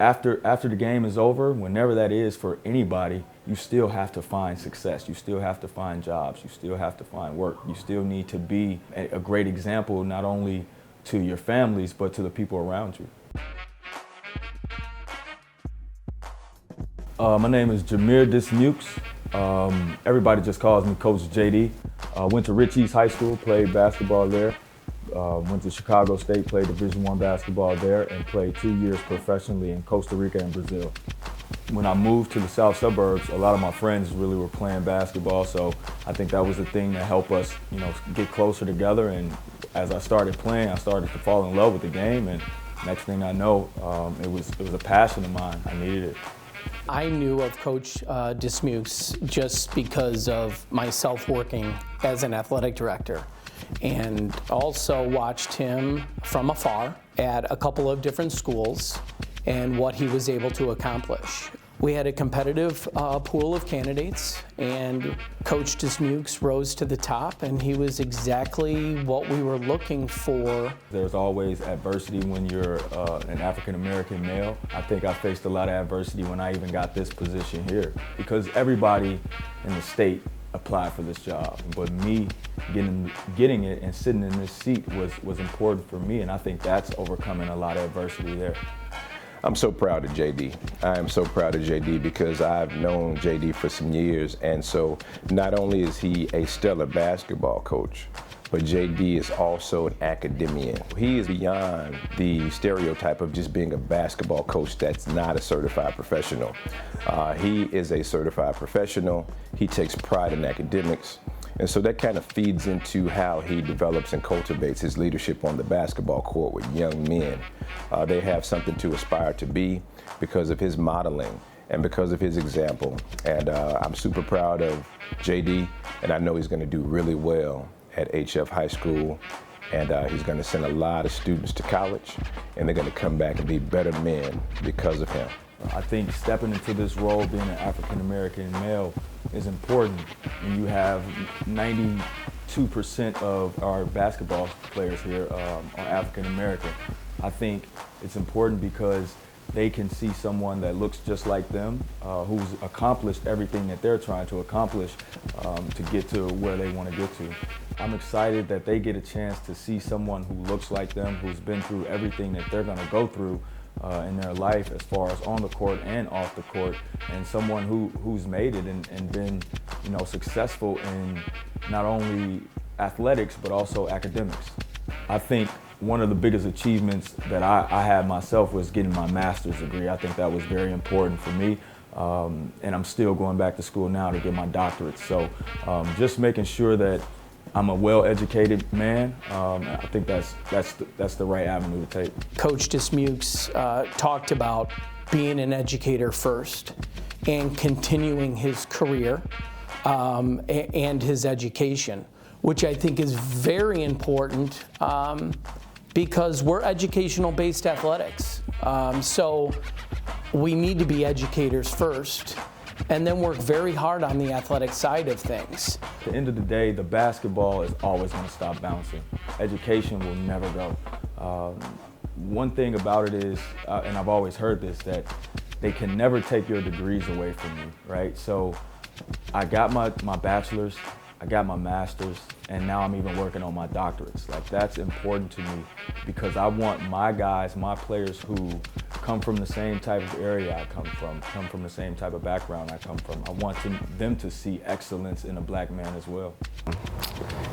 after the game is over, whenever that is for anybody, you still have to find success. You still have to find jobs. You still have to find work. You still need to be a great example, not only to your families, but to the people around you. My name is Jamir Dismuse. Everybody just calls me Coach JD. Went to Rich East High School, played basketball there. Went to Chicago State, played Division I basketball there, and played 2 years professionally in Costa Rica and Brazil. When I moved to the south suburbs, a lot of my friends really were playing basketball, so I think that was the thing that helped us, get closer together. And as I started playing, I started to fall in love with the game, and next thing I know, it was a passion of mine. I needed it. I knew of Coach Dismuse just because of myself working as an athletic director, and also watched him from afar at a couple of different schools and what he was able to accomplish. We had a competitive pool of candidates, and Coach Dismuse rose to the top, and he was exactly what we were looking for. There's always adversity when you're an African-American male. I think I faced a lot of adversity when I even got this position here, because everybody in the state applied for this job. But me getting it and sitting in this seat was important for me, and I think that's overcoming a lot of adversity there. I'm so proud of JD. I am so proud of JD because I've known JD for some years, and so not only is he a stellar basketball coach, but JD is also an academician. He is beyond the stereotype of just being a basketball coach that's not a certified professional. He is a certified professional. He takes pride in academics. And so that kind of feeds into how he develops and cultivates his leadership on the basketball court with young men. They have something to aspire to be because of his modeling and because of his example. And I'm super proud of JD, and I know he's going to do really well at HF High School. And he's going to send a lot of students to college, and they're going to come back and be better men because of him. I think stepping into this role, being an African-American male, is important. And you have 92% of our basketball players here are African-American. I think it's important because they can see someone that looks just like them, who's accomplished everything that they're trying to accomplish to get to where they want to get to. I'm excited that they get a chance to see someone who looks like them, who's been through everything that they're going to go through in their life, as far as on the court and off the court, and someone who's made it and been, successful in not only athletics but also academics. I think one of the biggest achievements that I had myself was getting my master's degree. I think that was very important for me, and I'm still going back to school now to get my doctorate. So just making sure that I'm a well-educated man. I think that's the right avenue to take. Coach Dismuse talked about being an educator first and continuing his career and his education, which I think is very important because we're educational-based athletics. So we need to be educators first, and then work very hard on the athletic side of things. At the end of the day, the basketball is always going to stop bouncing. Education will never go. One thing about it is, and I've always heard this, that they can never take your degrees away from you, right? So I got my bachelor's, I got my master's, and now I'm even working on my doctorates. Like, that's important to me because I want my guys, my players who come from the same type of area I come from the same type of background I come from. I want them to see excellence in a black man as well.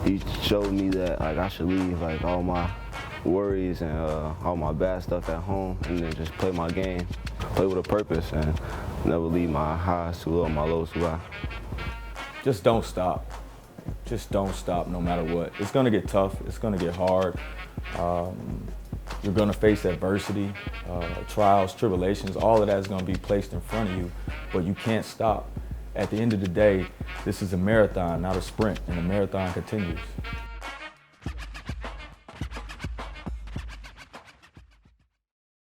He showed me that I should leave all my worries and all my bad stuff at home, and then just play my game, play with a purpose, and never leave my highs too low, my lows too high. Just don't stop. Just don't stop no matter what. It's gonna get tough, it's gonna get hard. You're gonna face adversity, trials, tribulations, all of that is gonna be placed in front of you, but you can't stop. At the end of the day, this is a marathon, not a sprint, and the marathon continues.